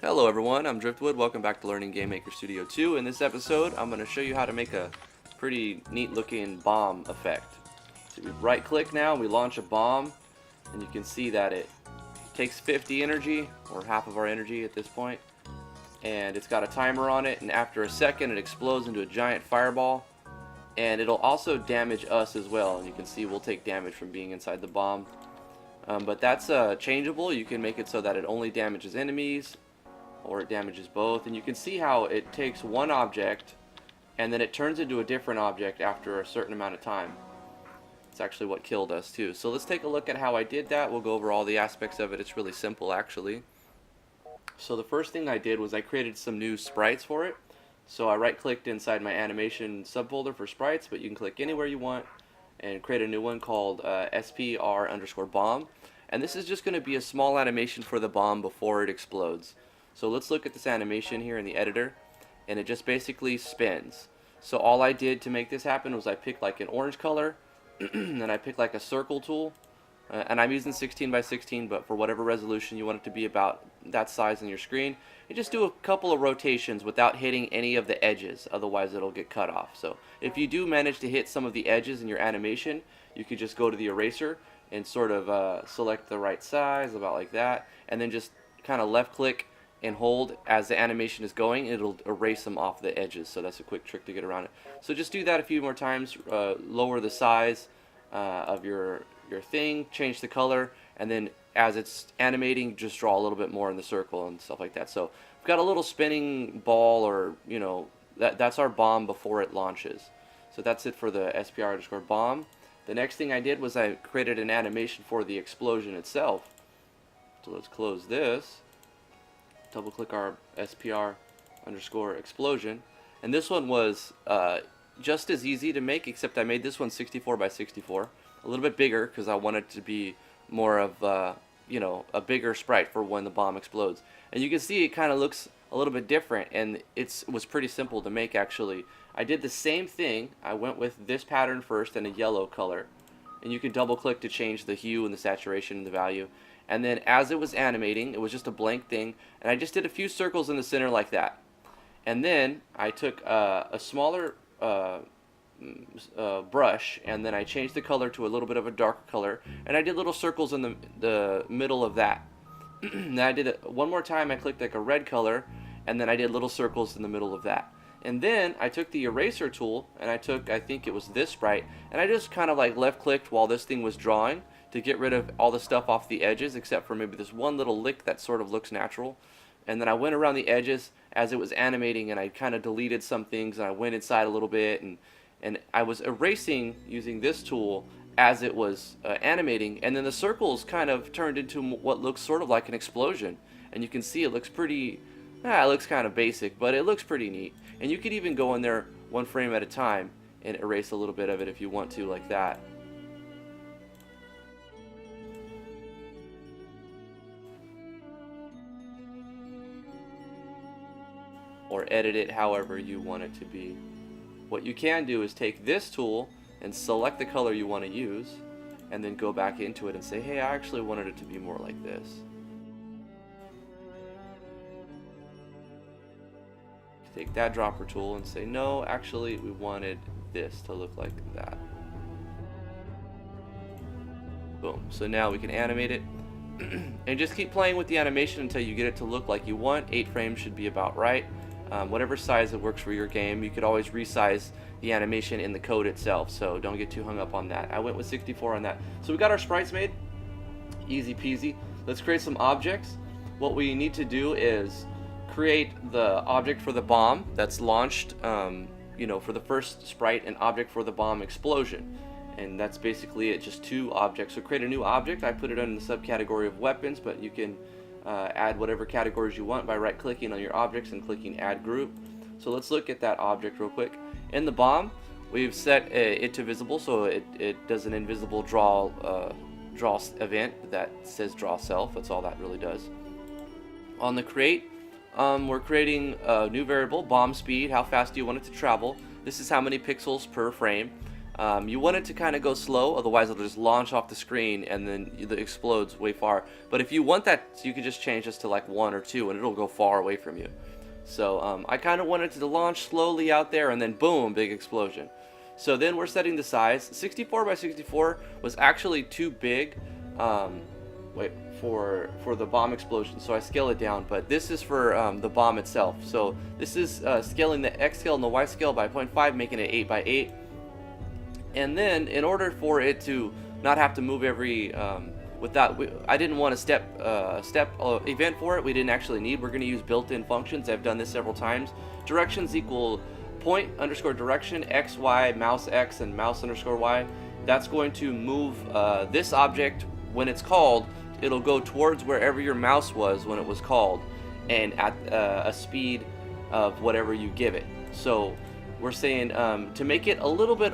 Hello everyone, I'm Driftwood. Welcome back to Learning GameMaker Studio 2. In this episode, I'm going to show you how to make a pretty neat looking bomb effect. So we right click now, we launch a bomb, and you can see that it takes 50 energy, or half of our energy at this point, and it's got a timer on it, and after a second it explodes into a giant fireball, and it'll also damage us as well, and you can see we'll take damage from being inside the bomb. But that's changeable. You can make it so that it only damages enemies, or it damages both, and you can see how it takes one object and then it turns into a different object after a certain amount of time. It's actually what killed us too. So let's take a look at how I did that. We'll go over all the aspects of it. It's really simple actually. So the first thing I did was I created some new sprites for it. So I right clicked inside my animation subfolder for sprites, but you can click anywhere you want and create a new one called SPR_bomb, and this is just going to be a small animation for the bomb before it explodes. So let's look at this animation here in the editor, and it just basically spins. So all I did to make this happen was I picked like an orange color, and I picked like a circle tool, and I'm using 16 by 16, but for whatever resolution you want it to be about that size on your screen, and just do a couple of rotations without hitting any of the edges, otherwise it'll get cut off. So if you do manage to hit some of the edges in your animation, you could just go to the eraser and sort of select the right size, about like that, and then just kind of left click and hold as the animation is going. It'll erase them off the edges, so that's a quick trick to get around it. So just do that a few more times. Lower the size of your thing, change the color, and then as it's animating, just draw a little bit more in the circle and stuff like that. So we've got a little spinning ball, or that's our bomb before it launches. So that's it for the SPR_bomb. The next thing I did was I created an animation for the explosion itself. So let's close this. Double click our SPR_explosion, and this one was just as easy to make, except I made this one 64 by 64, a little bit bigger because I wanted it to be more of a bigger sprite for when the bomb explodes. And you can see it kind of looks a little bit different, and it was pretty simple to make actually. I did the same thing. I went with this pattern first and a yellow color, and you can double click to change the hue and the saturation and the value. And then as it was animating, it was just a blank thing, and I just did a few circles in the center like that. And then I took a smaller brush, and then I changed the color to a little bit of a darker color, and I did little circles in the middle of that. Then I did it one more time. I clicked like a red color, and then I did little circles in the middle of that. And then I took the eraser tool, and I took, I think it was this sprite, and I just kind of like left clicked while this thing was drawing to get rid of all the stuff off the edges, except for maybe this one little lick that sort of looks natural. And then I went around the edges as it was animating, and I kind of deleted some things, and I went inside a little bit, and I was erasing using this tool as it was animating, and then the circles kind of turned into what looks sort of like an explosion. And you can see it looks pretty, it looks kind of basic, but it looks pretty neat. And you could even go in there one frame at a time and erase a little bit of it if you want to, like that. Or edit it however you want it to be. What you can do is take this tool and select the color you want to use, and then go back into it and say, hey, I actually wanted it to be more like this. Take that dropper tool and say, no, actually we wanted this to look like that. Boom. So now we can animate it and just keep playing with the animation until you get it to look like you want. 8 frames should be about right. Whatever size that works for your game. You could always resize the animation in the code itself, so don't get too hung up on that. I went with 64 on that. So we got our sprites made. Easy peasy. Let's create some objects. What we need to do is create the object for the bomb that's launched, for the first sprite, an object for the bomb explosion. And that's basically it, just 2 objects. So create a new object. I put it under the subcategory of weapons, but you can add whatever categories you want by right clicking on your objects and clicking add group. So let's look at that object real quick. In the bomb, we've set it to visible, so it does an invisible draw event that says draw self. That's all that really does. On the create, we're creating a new variable, bomb speed. How fast do you want it to travel? This is how many pixels per frame. You want it to kind of go slow, otherwise it'll just launch off the screen and then it explodes way far. But if you want that, you can just change this to like 1 or 2 and it'll go far away from you. So I kind of wanted to launch slowly out there and then boom, big explosion. So then we're setting the size. 64 by 64 was actually too big for the bomb explosion, so I scale it down. But this is for the bomb itself. So this is scaling the X scale and the Y scale by 0.5, making it 8 by 8. And then in order for it to not have to move every I didn't want a step event for it. We didn't actually need. We're going to use built-in functions. I've done this several times. Directions equal point underscore direction, x, y, mouse x, and mouse underscore y. That's going to move this object when it's called. It'll go towards wherever your mouse was when it was called, and at a speed of whatever you give it. So we're saying to make it a little bit,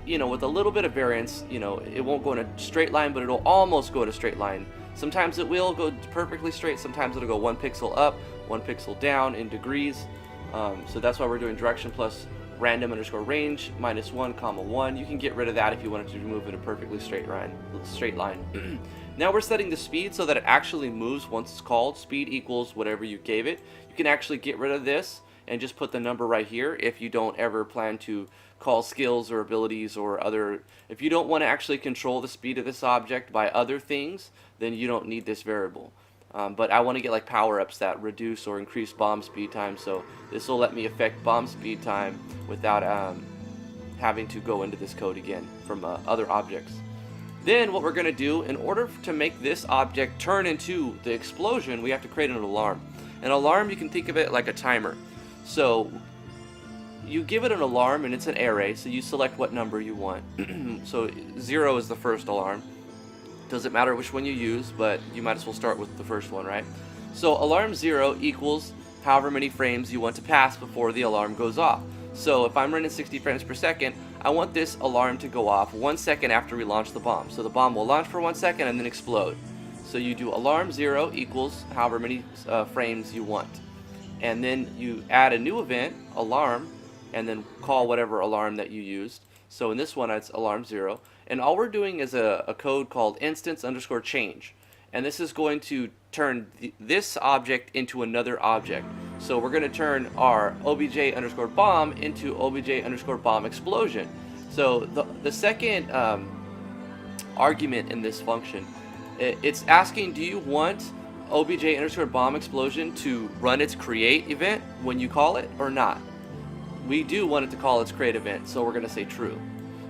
with a little bit of variance, it won't go in a straight line, but it'll almost go in a straight line. Sometimes it will go perfectly straight, sometimes it'll go 1 pixel up, 1 pixel down in degrees. So that's why we're doing direction plus random underscore range minus 1 comma 1. You can get rid of that if you wanted to move in a perfectly straight line. Now we're setting the speed so that it actually moves once it's called. Speed equals whatever you gave it. You can actually get rid of this and just put the number right here if you don't ever plan to call skills or abilities or other. If you don't want to actually control the speed of this object by other things, then you don't need this variable. But I want to get like power-ups that reduce or increase bomb speed time, so this will let me affect bomb speed time without having to go into this code again from other objects. Then what we're going to do, in order to make this object turn into the explosion, we have to create an alarm. An alarm, you can think of it like a timer. So you give it an alarm, and it's an array, so you select what number you want. So 0 is the first alarm. Doesn't matter which one you use, but you might as well start with the first one, right? So alarm 0 equals however many frames you want to pass before the alarm goes off. So if I'm running 60 frames per second, I want this alarm to go off 1 second after we launch the bomb. So the bomb will launch for 1 second and then explode. So you do alarm 0 equals however many frames you want. And then you add a new event, alarm, and then call whatever alarm that you used. So in this one, it's alarm 0. And all we're doing is a code called instance underscore change. And this is going to turn this object into another object. So we're going to turn our obj underscore bomb into obj underscore bomb explosion. So the second argument in this function, it's asking, do you want obj underscore bomb explosion to run its create event when you call it or not? We do want it to call its create event, so we're going to say true.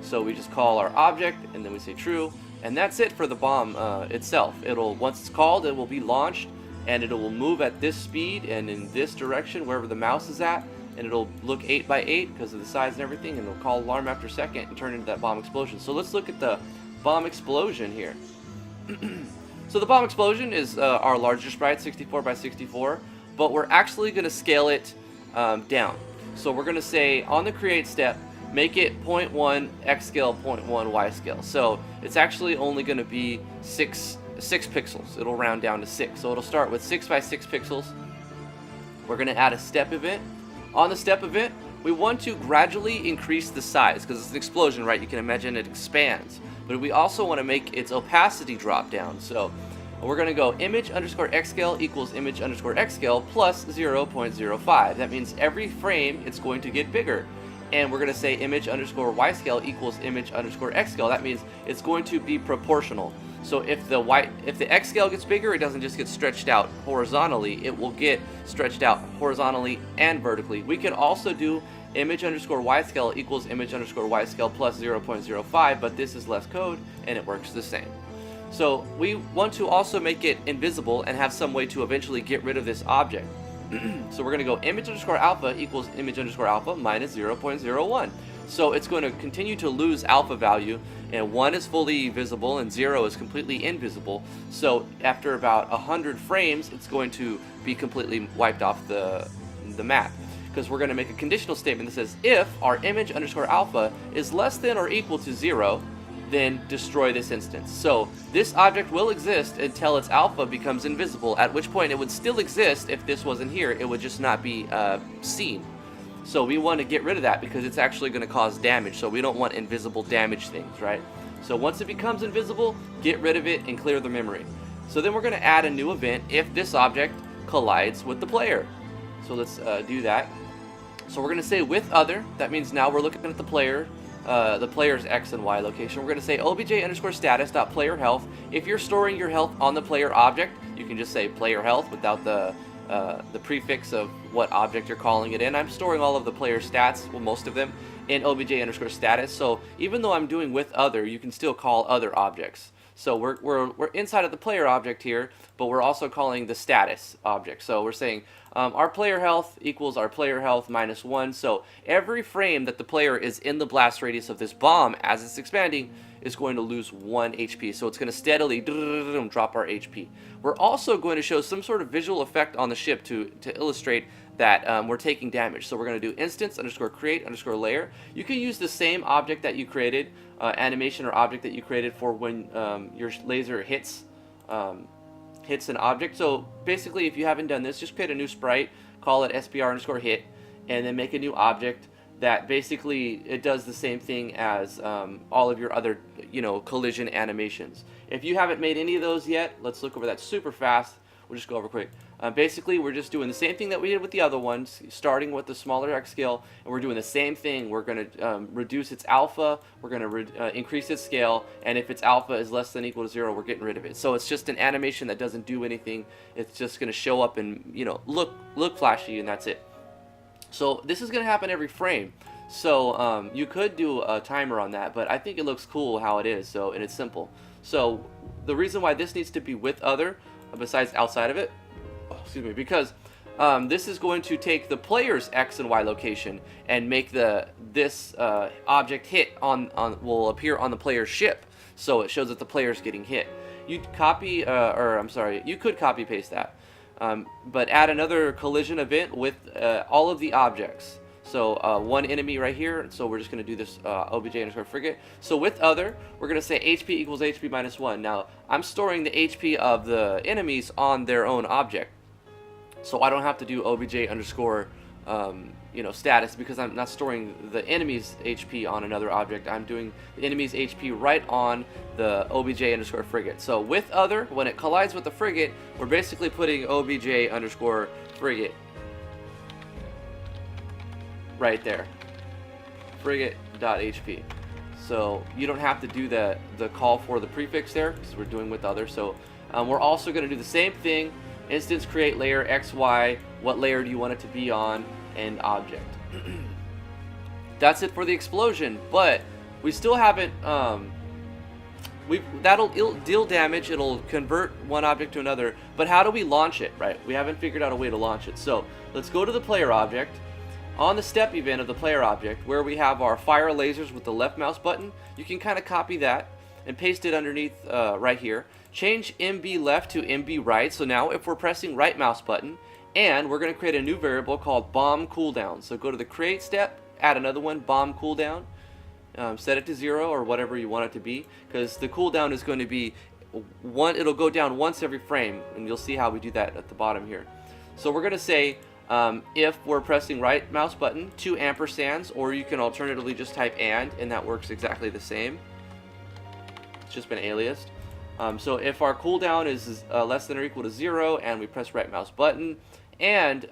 So we just call our object and then we say true, and that's it for the bomb itself. Once it's called, it will be launched, and it will move at this speed and in this direction wherever the mouse is at, and it'll look 8 by 8 because of the size and everything, and it'll call alarm after second and turn into that bomb explosion. So let's look at the bomb explosion here. So the bomb explosion is our larger sprite, 64 by 64, but we're actually going to scale it down. So we're going to say on the create step, make it 0.1 x scale, 0.1 y scale. So it's actually only going to be 6 pixels. It'll round down to 6. So it'll start with 6 by 6 pixels. We're going to add a step event. On the step event, we want to gradually increase the size because it's an explosion, right? You can imagine it expands. But we also want to make its opacity drop down. So we're going to go image underscore x scale equals image underscore x scale plus 0.05. That means every frame it's going to get bigger. And we're going to say image underscore y scale equals image underscore x scale. That means it's going to be proportional. So if the x scale gets bigger, it doesn't just get stretched out horizontally. It will get stretched out horizontally and vertically. We can also do image underscore y scale equals image underscore y scale plus 0.05, but this is less code and it works the same. So we want to also make it invisible and have some way to eventually get rid of this object. So we're going to go image underscore alpha equals image underscore alpha minus 0.01. So it's going to continue to lose alpha value, and 1 is fully visible and 0 is completely invisible. So after about 100 frames, it's going to be completely wiped off the map, because we're going to make a conditional statement that says if our image underscore alpha is less than or equal to 0, then destroy this instance. So this object will exist until its alpha becomes invisible, at which point it would still exist if this wasn't here. It would just not be seen. So we want to get rid of that because it's actually going to cause damage. So we don't want invisible damage things, right? So once it becomes invisible, get rid of it and clear the memory. So then we're going to add a new event if this object collides with the player. So let's do that. So we're going to say with other. That means now we're looking at the player's X and Y location. We're going to say obj_status.player health. If you're storing your health on the player object, you can just say player health without the prefix of what object you're calling it in. I'm storing all of the player stats, well, most of them, in obj_status. So even though I'm doing with other, you can still call other objects. So we're inside of the player object here, but we're also calling the status object. So we're saying our player health equals our player health minus 1. So every frame that the player is in the blast radius of this bomb as it's expanding is going to lose 1 HP. So it's going to steadily drop our HP. We're also going to show some sort of visual effect on the ship to illustrate that we're taking damage. So we're going to do instance_create_layer. You can use the same object that you created, animation or object that you created for when your laser hits an object. So basically, if you haven't done this, just create a new sprite, call it SPR_hit, and then make a new object that basically it does the same thing as all of your other, collision animations. If you haven't made any of those yet, let's look over that super fast. We'll just go over quick. Basically, we're just doing the same thing that we did with the other ones, starting with the smaller X scale, and we're doing the same thing. We're going to reduce its alpha, we're going to increase its scale, and if its alpha is less than or equal to 0, we're getting rid of it. So it's just an animation that doesn't do anything. It's just going to show up and, look flashy, and that's it. So this is going to happen every frame. So you could do a timer on that, but I think it looks cool how it is, and it's simple. So the reason why this needs to be with other, besides outside of it, because this is going to take the player's X and Y location and make this object hit will appear on the player's ship, so it shows that the player's getting hit. You could copy paste that, but add another collision event with all of the objects. So one enemy right here, so we're just going to do this obj_frigate. So with other, we're going to say HP equals HP minus 1. Now, I'm storing the HP of the enemies on their own object. So I don't have to do status, because I'm not storing the enemy's HP on another object. I'm doing the enemy's HP right on the obj_frigate. So with other, when it collides with the frigate, we're basically putting obj_frigate right there, frigate.hp. So you don't have to do the call for the prefix there, because we're doing with other. So we're also going to do the same thing. Instance create layer XY, what layer do you want it to be on, and object. That's it for the explosion, but we still haven't it'll deal damage, it'll convert one object to another, but how do we launch it, right? We haven't figured out a way to launch it. So let's go to the player object. On the step event of the player object, where we have our fire lasers with the left mouse button, you can kind of copy that and paste it underneath right here. Change MB left to MB right. So now if we're pressing right mouse button, and we're going to create a new variable called bomb cooldown. So go to the create step, add another one, bomb cooldown. Set it to 0 or whatever you want it to be, because the cooldown is going to be it'll go down once every frame, and you'll see how we do that at the bottom here. So we're going to say if we're pressing right mouse button, 2 ampersands, or you can alternatively just type and that works exactly the same. It's just been aliased. So if our cooldown is less than or equal to 0, and we press right mouse button, and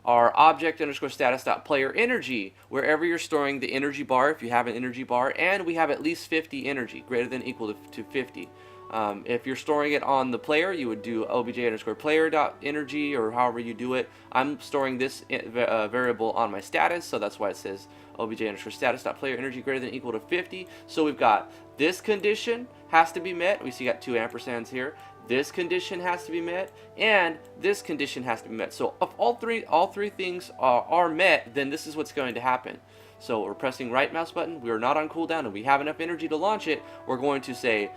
our object_status.player energy, wherever you're storing the energy bar, if you have an energy bar, and we have at least 50 energy, greater than or equal to 50. If you're storing it on the player, you would do obj_player.energy, or however you do it. I'm storing this variable on my status, so that's why it says obj_status.player energy greater than or equal to 50. So we've got this condition has to be met. We see got 2 ampersands here. This condition has to be met, and this condition has to be met. So if all three things are met, then this is what's going to happen. So we're pressing right mouse button, we are not on cooldown, and we have enough energy to launch it. We're going to say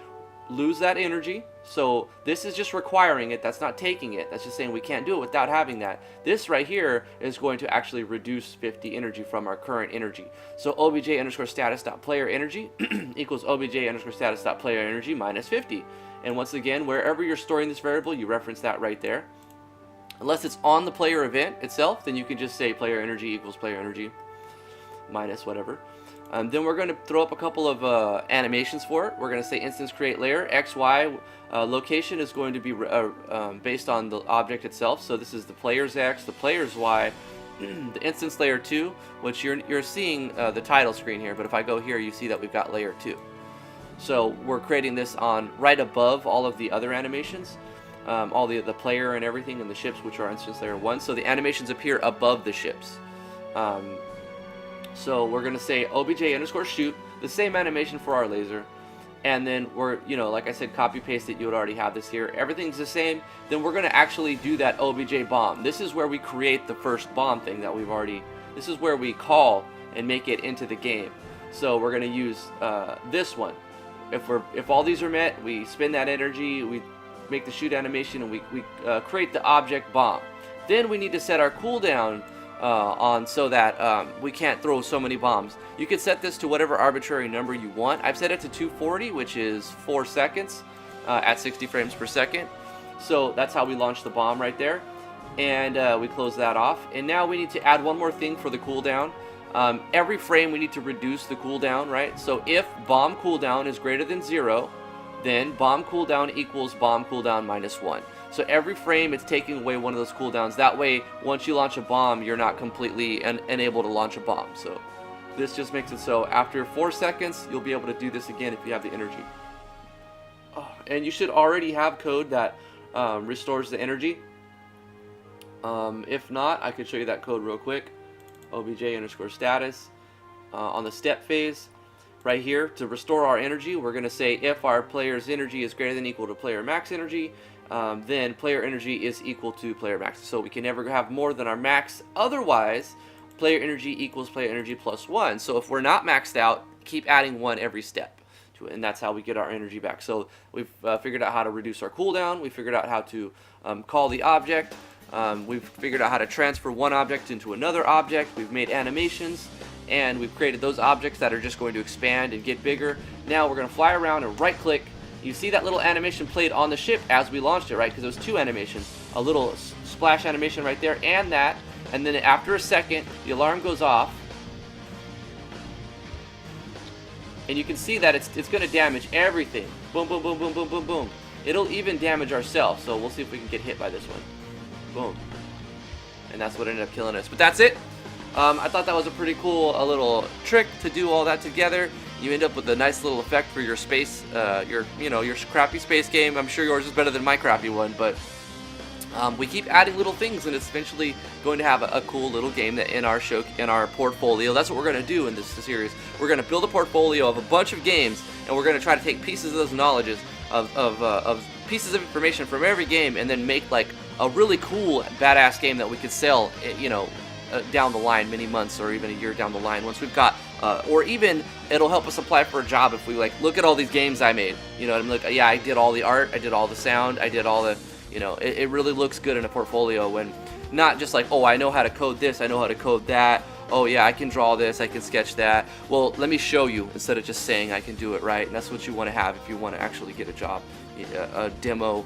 lose that energy. So this is just requiring it, that's not taking it, that's just saying we can't do it without having that. This right here is going to actually reduce 50 energy from our current energy. So obj_status.player energy equals obj_status.player energy minus 50. And once again, wherever you're storing this variable, you reference that right there. Unless it's on the player event itself, then you can just say player energy equals player energy minus whatever. Then we're going to throw up a couple of animations for it. We're going to say instance create layer. XY location is going to be based on the object itself. So this is the player's X, the player's Y, the instance layer 2, which you're seeing the title screen here. But if I go here, you see that we've got layer 2. So we're creating this on right above all of the other animations, all the player and everything, and the ships, which are instance layer 1. So the animations appear above the ships. So we're going to say obj_shoot, the same animation for our laser, and then we're, like I said, copy paste it. You would already have this here. Everything's the same. Then we're going to actually do that obj bomb. This is where we create the first bomb thing that we've already, this is where we call and make it into the game. So we're going to use this one. If all these are met, we spend that energy, we make the shoot animation, and we create the object bomb. Then we need to set our cooldown on so that we can't throw so many bombs. You can set this to whatever arbitrary number you want. I've set it to 240, which is 4 seconds at 60 frames per second. So that's how we launch the bomb right there. And we close that off. And now we need to add one more thing for the cooldown. Every frame we need to reduce the cooldown, right? So if bomb cooldown is greater than 0, then bomb cooldown equals bomb cooldown minus 1. So every frame it's taking away one of those cooldowns. That way, once you launch a bomb, you're not completely unable to launch a bomb. So this just makes it so after 4 seconds, you'll be able to do this again if you have the energy. And you should already have code that restores the energy. If not, I could show you that code real quick. obj_status on the step phase. Right here, to restore our energy, we're going to say if our player's energy is greater than or equal to player max energy, then player energy is equal to player max. So we can never have more than our max. Otherwise, player energy equals player energy plus 1. So if we're not maxed out, keep adding 1 every step to it, and that's how we get our energy back. So we've figured out how to reduce our cooldown. We figured out how to call the object. We've figured out how to transfer one object into another object. We've made animations. And we've created those objects that are just going to expand and get bigger. Now we're going to fly around and right click. You see that little animation played on the ship as we launched it, right? Because there was 2 animations. A little splash animation right there and that. And then after a second, the alarm goes off. And you can see that it's going to damage everything. Boom, boom, boom, boom, boom, boom, boom. It'll even damage ourselves. So we'll see if we can get hit by this one. Boom. And that's what ended up killing us. But that's it. I thought that was a pretty cool little trick to do all that together. You end up with a nice little effect for your space, your crappy space game. I'm sure yours is better than my crappy one, but we keep adding little things, and it's eventually going to have a cool little game that in our portfolio. That's what we're going to do in this series. We're going to build a portfolio of a bunch of games, and we're going to try to take pieces of those knowledges of pieces of information from every game, and then make like a really cool, badass game that we could sell, down the line, many months or even a year down the line, once we've got, or even it'll help us apply for a job if we look at all these games I made. I'm like, yeah, I did all the art, I did all the sound, I did all the, it really looks good in a portfolio when not just like, oh, I know how to code this, I know how to code that, oh yeah, I can draw this, I can sketch that. Well, let me show you instead of just saying I can do it, right? And that's what you want to have if you want to actually get a job. A demo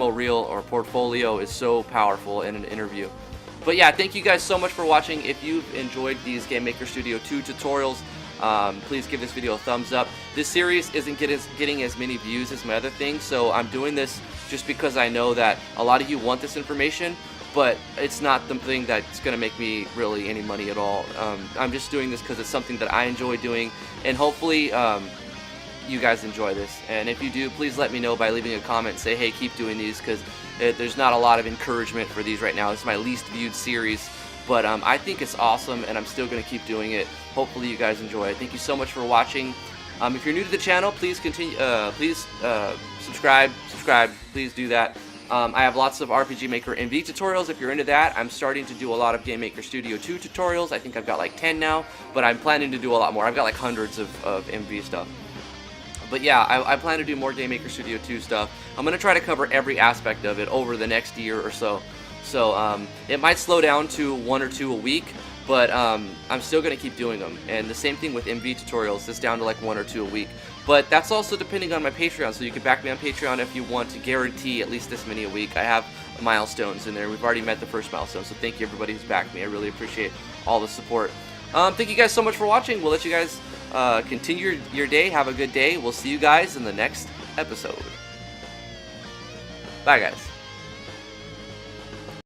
reel or portfolio is so powerful in an interview. But yeah, thank you guys so much for watching. If you've enjoyed these GameMaker Studio 2 tutorials, please give this video a thumbs up. This series isn't getting as many views as my other things, so I'm doing this just because I know that a lot of you want this information, but it's not the thing that's going to make me really any money at all. I'm just doing this because it's something that I enjoy doing, and hopefully you guys enjoy this. And if you do, please let me know by leaving a comment. Say, hey, keep doing these, because there's not a lot of encouragement for these right now. It's my least viewed series, but I think it's awesome, and I'm still going to keep doing it. Hopefully you guys enjoy it. Thank you so much for watching. If you're new to the channel, please subscribe. Please do that. I have lots of RPG Maker MV tutorials if you're into that. I'm starting to do a lot of GameMaker Studio 2 tutorials. I think I've got like 10 now, but I'm planning to do a lot more. I've got like hundreds of MV stuff. But yeah, I plan to do more GameMaker Studio 2 stuff. I'm going to try to cover every aspect of it over the next year or so. So it might slow down to 1 or 2 a week, but I'm still going to keep doing them. And the same thing with MV tutorials. It's down to like 1 or 2 a week. But that's also depending on my Patreon, so you can back me on Patreon if you want to guarantee at least this many a week. I have milestones in there. We've already met the first milestone, so thank you everybody who's backed me. I really appreciate all the support. Thank you guys so much for watching. We'll let you guys continue your day. Have a good day. We'll see you guys in the next episode. Bye, guys.